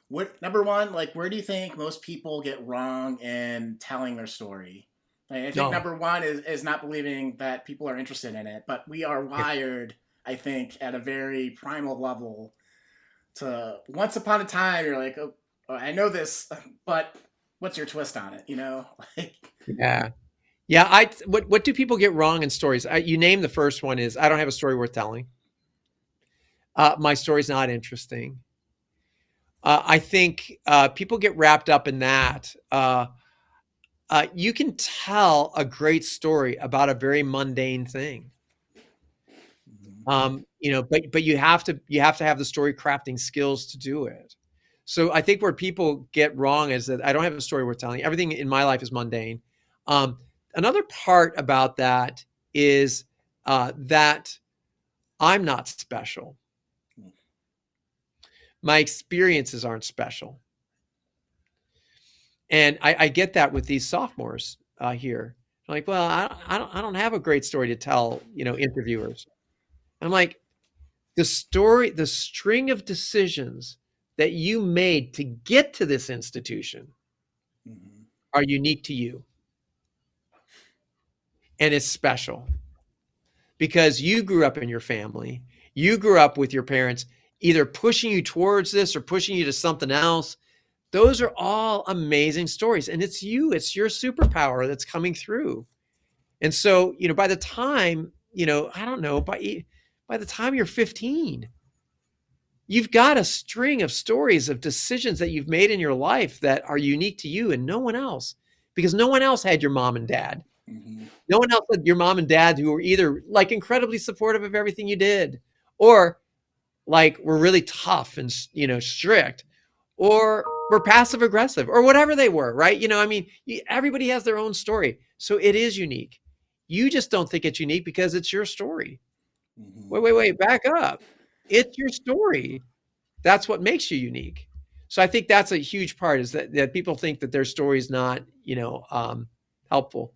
What number one, like where do you think most people get wrong in telling their story? Like, I think No. number one is not believing that people are interested in it, but we are Yeah. wired, I think, at a very primal level to once upon a time you're like, oh, I know this, but what's your twist on it? You know, like Yeah. Yeah. What do people get wrong in stories? You name the first one is I don't have a story worth telling. My story's not interesting. I think people get wrapped up in that. You can tell a great story about a very mundane thing. But you have to have the story crafting skills to do it. So I think where people get wrong is that I don't have a story worth telling. Everything in my life is mundane. Um, Another part about that is that I'm not special. My experiences aren't special, and I get that with these sophomores here. Like, well, I don't have a great story to tell. Interviewers. I'm like, the string of decisions that you made to get to this institution mhm. are unique to you, and it's special because you grew up in your family. You grew up with your parents either pushing you towards this or pushing you to something else. Those are all amazing stories, and it's your superpower that's coming through. And so, by the time, I don't know, by the time you're 15, you've got a string of stories of decisions that you've made in your life that are unique to you and no one else, because no one else had your mom and dad. Mhm. No one else had your mom and dad who were either like incredibly supportive of everything you did, or like were really tough and strict, or were passive aggressive, or whatever they were, right? I mean, everybody has their own story, so it is unique. You just don't think it's unique because it's your story. Mhm. Wait, back up. It's your story. That's what makes you unique. So I think that's a huge part, is that people think that their story is not, helpful.